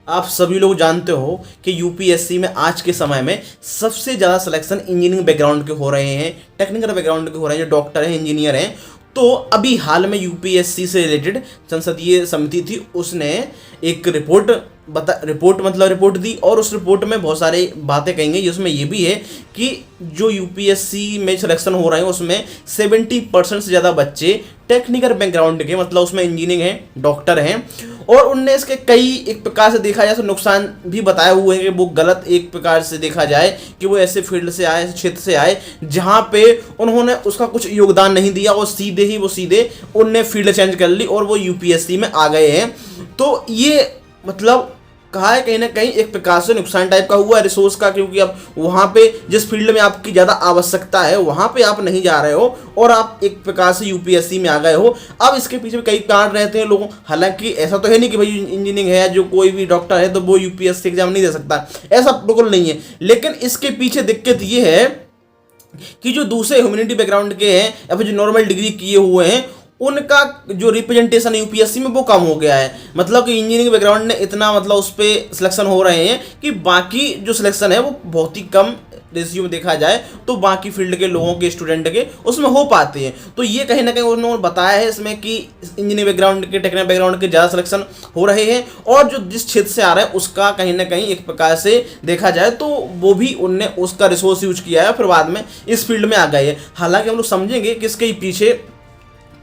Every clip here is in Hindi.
आप सभी लोग जानते हो कि यूपीएससी में आज के समय में सबसे ज़्यादा सिलेक्शन इंजीनियरिंग बैकग्राउंड के हो रहे हैं, टेक्निकल बैकग्राउंड के हो रहे हैं, जो डॉक्टर हैं, इंजीनियर हैं। तो अभी हाल में यूपीएससी से रिलेटेड संसदीय समिति थी, उसने एक रिपोर्ट दी और उस रिपोर्ट में बहुत सारी बातें कही गई, जिसमें ये भी है कि जो यूपीएससी में सिलेक्शन हो रहे हैं उसमें 70% से ज़्यादा बच्चे टेक्निकल बैकग्राउंड के, मतलब उसमें इंजीनियरिंग है, डॉक्टर हैं। और उनने इसके कई, एक प्रकार से देखा जाए तो नुकसान भी बताए हुए हैं कि वो गलत, एक प्रकार से देखा जाए कि वो ऐसे फील्ड से आए, ऐसे क्षेत्र से आए जहाँ पे उन्होंने उसका कुछ योगदान नहीं दिया और सीधे उनने फील्ड चेंज कर ली और वो यूपीएससी में आ गए हैं। तो ये मतलब कहा है कहीं ना कहीं एक प्रकार से नुकसान टाइप का हुआ रिसोर्स का, क्योंकि अब वहाँ पे जिस फील्ड में आपकी ज़्यादा आवश्यकता है वहाँ पे आप नहीं जा रहे हो और आप एक प्रकार से यूपीएससी में आ गए हो। अब इसके पीछे कई कारण रहते हैं लोगों, हालांकि ऐसा तो है नहीं कि भाई इंजीनियरिंग है, जो कोई भी डॉक्टर है तो वो यूपीएससी एग्जाम नहीं दे सकता, ऐसा बिल्कुल नहीं है। लेकिन इसके पीछे दिक्कत ये है कि जो दूसरे ह्यूमैनिटी बैकग्राउंड के हैं या फिर जो नॉर्मल डिग्री किए हुए हैं, उनका जो रिप्रेजेंटेशन यूपीएससी में वो कम हो गया है। मतलब कि इंजीनियरिंग बैकग्राउंड ने इतना, मतलब उस पर सिलेक्शन हो रहे हैं कि बाकी जो सिलेक्शन है वो बहुत ही कम रेशियो में देखा जाए तो बाकी फील्ड के लोगों के, स्टूडेंट के उसमें हो पाते हैं। तो ये कहीं ना कहीं उन्होंने बताया है इसमें कि इंजीनियरिंग बैकग्राउंड के, टेक्निकल बैकग्राउंड के ज़्यादा सिलेक्शन हो रहे हैं और जो जिस क्षेत्र से आ रहा है उसका कहीं ना कहीं एक प्रकार से देखा जाए तो वो भी उनने उसका रिसोर्स यूज किया है, फिर बाद में इस फील्ड में आ गए हैं। हालांकि हम लोग समझेंगे कि इसके पीछे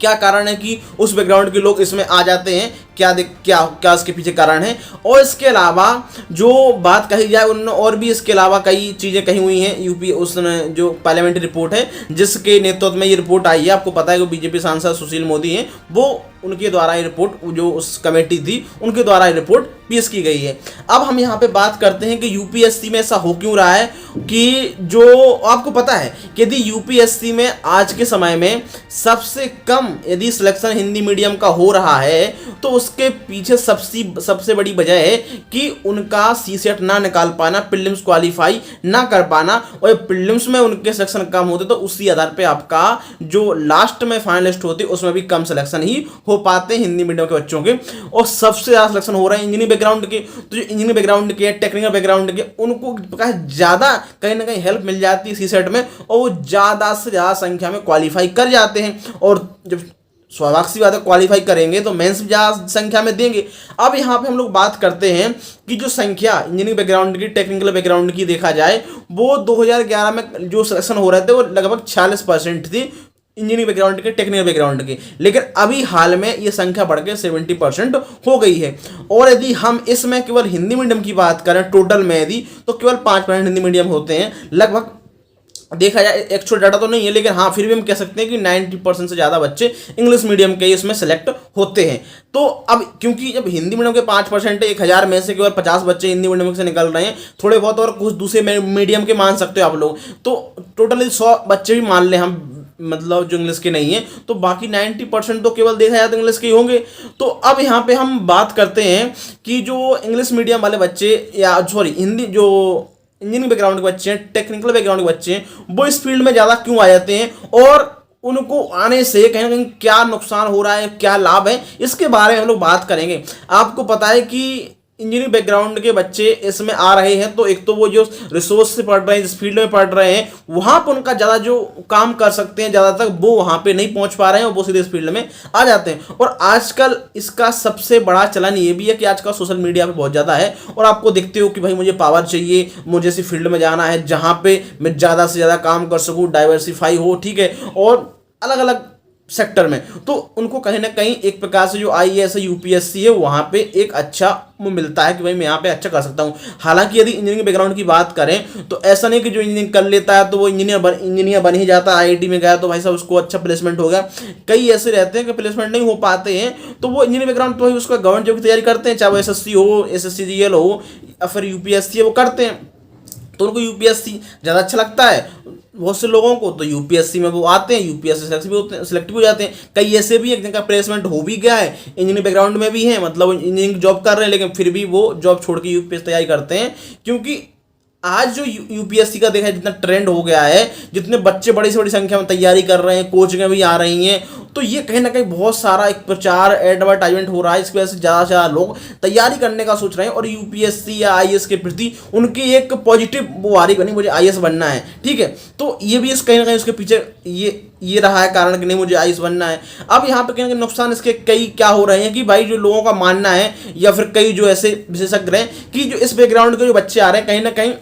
क्या कारण है कि उस बैकग्राउंड के लोग इसमें आ जाते हैं, क्या इसके पीछे कारण है। और इसके अलावा जो बात कही जाए, उन्होंने और भी इसके अलावा कई चीज़ें कही हुई हैं। यूपी उसने जो पार्लियामेंट्री रिपोर्ट है जिसके नेतृत्व में ये रिपोर्ट आई है, आपको पता है कि बीजेपी सांसद सुशील मोदी हैं, वो उनके द्वारा ये रिपोर्ट, जो उस कमेटी थी उनके द्वारा ये रिपोर्ट पेश की गई है। अब हम यहाँ पे बात करते हैं कि यूपीएससी में ऐसा हो क्यों रहा है कि जो आपको पता है कि यदि यूपीएससी में आज के समय में सबसे कम यदि सिलेक्शन हिंदी मीडियम का हो रहा है तो उसके पीछे सबसे बड़ी वजह है कि उनका सीसेट ना निकाल पाना, प्रीलिम्स क्वालिफाई ना कर पाना, और प्रीलिम्स में उनके सिलेक्शन कम होते तो उसी आधार पे आपका जो लास्ट में फाइनलिस्ट होते उसमें भी कम सिलेक्शन ही हो पाते हैं हिंदी मीडियम के बच्चों के। और सबसे ज़्यादा सिलेक्शन हो रहा है इंजीनियरिंग बैकग्राउंड के। तो जो इंजीनियरिंग बैकग्राउंड के, टेक्निकल बैकग्राउंड के, उनको ज़्यादा कहीं ना कहीं हेल्प मिल जाती है सीसेट में और वो ज़्यादा से ज़्यादा संख्या में क्वालिफाई कर जाते हैं। और जब स्वाभाविक सी बात है क्वालिफाई करेंगे तो मेंस भी ज़्यादा संख्या में देंगे। अब यहाँ पे हम लोग बात करते हैं कि जो संख्या इंजीनियरिंग बैकग्राउंड की, टेक्निकल बैकग्राउंड की देखा जाए, वो 2011 में जो सिलेक्शन हो रहे थे वो लगभग 46% थी इंजीनियरिंग बैकग्राउंड के, टेक्निकल बैकग्राउंड के। लेकिन अभी हाल में ये संख्या बढ़ के 70% हो गई है। और यदि हम इसमें केवल हिंदी मीडियम की बात करें टोटल में यदि, तो केवल 5% हिंदी मीडियम होते हैं। लगभग देखा जाए एक्चुअल डाटा तो नहीं है, लेकिन हाँ फिर भी हम कह सकते हैं कि 90% से ज़्यादा बच्चे इंग्लिश मीडियम के इसमें सेलेक्ट होते हैं। तो अब क्योंकि जब हिंदी मीडियम के 5% है, 1000 में से केवल 50 बच्चे हिंदी मीडियम से निकल रहे हैं, थोड़े बहुत और कुछ दूसरे मीडियम के मान सकते हो आप लोग, तो टोटली 100 बच्चे भी मान लें हम, मतलब जो इंग्लिश के नहीं है, तो बाकी 90% तो केवल देखा जाए तो इंग्लिश के ही होंगे। तो अब यहाँ पे हम बात करते हैं कि जो इंग्लिश मीडियम वाले बच्चे, या सॉरी हिंदी, जो इंजीनियरिंग बैकग्राउंड के बच्चे हैं, टेक्निकल बैकग्राउंड के बच्चे हैं, वो इस फील्ड में ज़्यादा क्यों आ जाते हैं और उनको आने से कहीं ना कहीं क्या नुकसान हो रहा है, क्या लाभ है, इसके बारे में हम लोग बात करेंगे। आपको पता है कि इंजीनियरिंग बैकग्राउंड के बच्चे इसमें आ रहे हैं तो एक तो वो जो रिसोर्स से पढ़ रहे हैं, जिस फील्ड में पढ़ रहे हैं, वहाँ पर उनका ज़्यादा जो काम कर सकते हैं ज़्यादा तक वो वहाँ पे नहीं पहुँच पा रहे हैं और वो सीधे इस फील्ड में आ जाते हैं। और आजकल इसका सबसे बड़ा चलन ये भी है कि आजकल सोशल मीडिया पे बहुत ज़्यादा है और आपको देखते हो कि भाई मुझे पावर चाहिए, मुझे इसी फील्ड में जाना है जहाँ पे मैं ज़्यादा से ज़्यादा काम कर सकूँ, डाइवर्सिफाई हो, ठीक है, और अलग अलग सेक्टर में। तो उनको कहीं ना कहीं एक प्रकार से जो आईएएस है, यूपीएससी है, वहाँ पे एक अच्छा वो मिलता है कि भाई मैं यहाँ पे अच्छा कर सकता हूँ। हालांकि यदि इंजीनियरिंग बैकग्राउंड की बात करें तो ऐसा नहीं कि जो इंजीनियरिंग कर लेता है तो वो इंजीनियर बन ही जाता है। आईआईटी में गया तो भाई साहब उसको अच्छा प्लेसमेंट हो गया। कई ऐसे रहते हैं कि प्लेसमेंट नहीं हो पाते हैं, तो वो इंजीनियरिंग बैकग्राउंड तो भाई उसका गवर्नमेंट जॉब की तैयारी करते हैं, चाहे वो एसएससी हो, एसएससीजीएल हो या फिर यूपीएससी है, वो करते हैं। तो उनको यूपीएससी ज़्यादा अच्छा लगता है बहुत से लोगों को, तो यूपीएससी में वो आते हैं, यूपीएससी सेलेक्ट भी हो जाते हैं। कई ऐसे भी हैं जिनका प्लेसमेंट हो भी गया है, इंजीनियरिंग बैकग्राउंड में भी हैं, मतलब इंजीनियरिंग जॉब कर रहे हैं, लेकिन फिर भी वो जॉब छोड़ के यूपीएससी तैयारी करते हैं। क्योंकि आज जो यूपीएससी का देखा जितना ट्रेंड हो गया है, जितने बच्चे बड़ी से बड़ी संख्या में तैयारी कर रहे हैं, कोचिंगें भी आ रही हैं, तो ये कहीं ना कहीं बहुत सारा एक प्रचार एडवर्टाइजमेंट हो रहा है, इसकी वजह से ज़्यादा से ज़्यादा लोग तैयारी करने का सोच रहे हैं और यूपीएससी या आईएएस के प्रति उनकी एक पॉजिटिव वो आ रही बनी, मुझे आईएएस बनना है, ठीक है। तो ये भी इस कहीं ना कहीं उसके पीछे ये रहा है कारण कि नहीं मुझे आईएएस बनना है। अब यहाँ पे कहीं ना कहीं नुकसान इसके कई क्या हो रहे हैं कि भाई जो लोगों का मानना है या फिर कई जो ऐसे विशेषज्ञ हैं कि जो इस बैकग्राउंड के जो बच्चे आ रहे हैं कहीं ना कहीं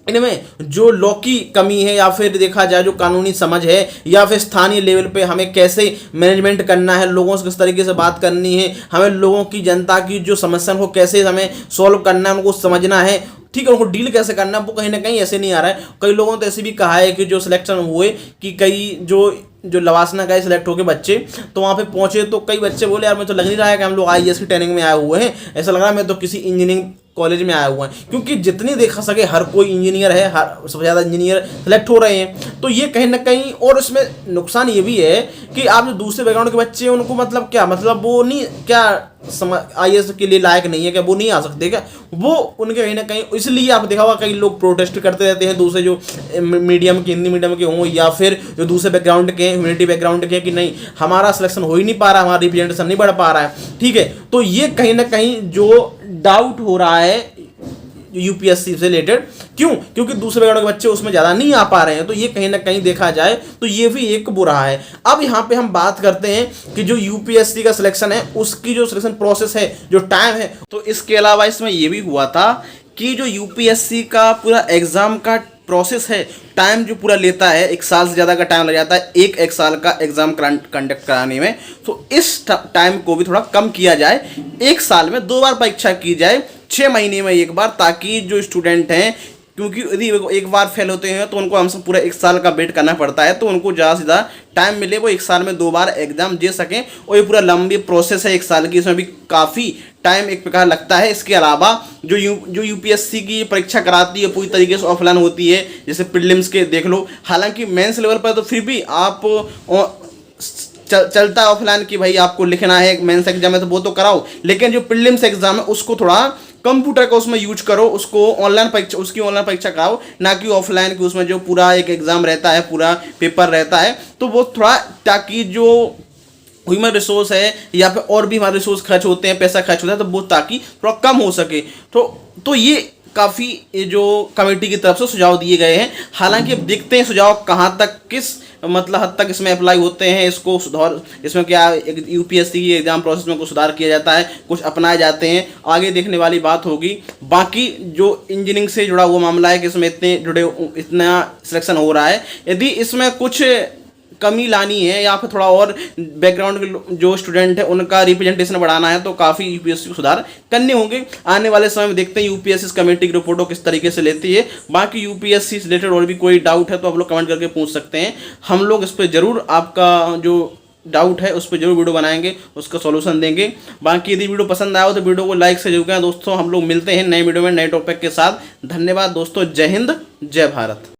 इनमें जो लॉ की कमी है या फिर देखा जाए जो कानूनी समझ है या फिर स्थानीय लेवल पे हमें कैसे मैनेजमेंट करना है, लोगों से किस तरीके से बात करनी है, हमें लोगों की जनता की जो समस्या को कैसे हमें सॉल्व करना है, उनको समझना है, ठीक है, उनको डील कैसे करना है, वो कहीं ना कहीं ऐसे नहीं आ रहा है। कई लोगों ने तो ऐसे भी कहा है कि जो सिलेक्शन हुए कि कई जो लवासना गए सिलेक्ट होके बच्चे तो वहाँ पे पहुंचे तो कई बच्चे बोले यार मुझे तो लग नहीं रहा है कि हम लोग आईएएस की ट्रेनिंग में आए हुए हैं, ऐसा लग रहा है मैं तो किसी इंजीनियरिंग कॉलेज में आया हुआ है, क्योंकि जितनी देखा सके हर कोई इंजीनियर है, हर सबसे ज़्यादा इंजीनियर सेलेक्ट हो रहे हैं। तो ये कहीं ना कहीं और इसमें नुकसान ये भी है कि आप जो दूसरे बैकग्राउंड के बच्चे हैं उनको मतलब क्या मतलब वो नहीं क्या आईएएस के लिए लायक नहीं है क्या, वो नहीं आ सकते क्या, वो उनके कहीं ना कहीं इसलिए आप देखा होगा कई लोग प्रोटेस्ट करते रहते हैं दूसरे जो मीडियम के हिंदी मीडियम के हों या फिर जो दूसरे बैकग्राउंड के ह्यूमैनिटी बैकग्राउंड के कि नहीं हमारा सिलेक्शन हो ही नहीं पा रहा, हमारा रिप्रेजेंटेशन नहीं बढ़ पा रहा है, ठीक है। तो ये कहीं ना कहीं जो डाउट हो रहा है यूपीएससी से रिलेटेड, क्यों, क्योंकि दूसरे बैकग्राउंड के बच्चे उसमें ज़्यादा नहीं आ पा रहे हैं, तो ये कहीं ना कहीं देखा जाए तो ये भी एक बुरा है। अब यहाँ पे हम बात करते हैं कि जो यूपीएससी का सिलेक्शन है उसकी जो सिलेक्शन प्रोसेस है, जो टाइम है, तो इसके अलावा इसमें ये भी हुआ था कि जो यूपीएससी का पूरा एग्ज़ाम का प्रोसेस है, टाइम जो पूरा लेता है, 1 साल से ज़्यादा का टाइम लग जाता है एक साल का एग्ज़ाम कंडक्ट कराने में, तो इस टाइम को भी थोड़ा कम किया जाए, 1 साल में 2 बार परीक्षा की जाए, 6 महीने में 1 बार, ताकि जो स्टूडेंट हैं, क्योंकि यदि एक बार फेल होते हैं तो उनको हमसे पूरा 1 साल का वेट करना पड़ता है, तो उनको ज़्यादा से ज़्यादा टाइम मिले, वो 1 साल में 2 बार एग्जाम दे सकें। और ये पूरा लंबी प्रोसेस है 1 साल की, इसमें भी काफ़ी टाइम एक प्रकार लगता है। इसके अलावा जो यूपीएससी की परीक्षा कराती है पूरी तरीके से ऑफलाइन होती है, जैसे प्रीलिम्स के देख लो, हालांकि मेंस लेवल पर तो फिर भी आप चलता है ऑफलाइन कि भाई आपको लिखना है, मेंस एग्जाम है तो वो तो कराओ, लेकिन जो प्रीलिम्स एग्जाम है उसको थोड़ा कंप्यूटर का उसमें यूज करो, उसको ऑनलाइन परीक्षा, उसकी ऑनलाइन परीक्षा कराओ, ना कि ऑफलाइन की उसमें जो पूरा एक एग्जाम रहता है, पूरा पेपर रहता है, तो वो थोड़ा, ताकि जो ह्यूमन रिसोर्स है या फिर और भी हमारे रिसोर्स खर्च होते हैं, पैसा खर्च होता है, तो वो ताकि थोड़ा कम हो सके। तो ये काफ़ी जो कमेटी की तरफ से सुझाव दिए गए हैं। हालांकि अब देखते हैं सुझाव कहाँ तक, किस मतलब हद तक इसमें अप्लाई होते हैं, इसको सुधार, इसमें क्या यूपीएससी की एग्जाम प्रोसेस में कुछ सुधार किया जाता है, कुछ अपनाए जाते हैं, आगे देखने वाली बात होगी। बाकी जो इंजीनियरिंग से जुड़ा हुआ मामला है कि इसमें इतना सिलेक्शन हो रहा है, यदि इसमें कुछ कमी लानी है या फिर थोड़ा और बैकग्राउंड के जो स्टूडेंट है उनका रिप्रेजेंटेशन बढ़ाना है, तो काफ़ी यूपीएससी को सुधार करने होंगे। आने वाले समय में देखते हैं यूपीएससी कमेटी की रिपोर्टों किस तरीके से लेती है। बाकी यूपीएससी से रिलेटेड और भी कोई डाउट है तो आप लोग कमेंट करके पूछ सकते हैं, हम लोग इस पर ज़रूर आपका जो डाउट है उस पर जरूर वीडियो बनाएंगे, उसका सॉल्यूशन देंगे। बाकी यदि वीडियो पसंद आया हो तो वीडियो को लाइक से जरूर करें दोस्तों। हम लोग मिलते हैं नए वीडियो में नए टॉपिक के साथ। धन्यवाद दोस्तों, जय हिंद, जय भारत।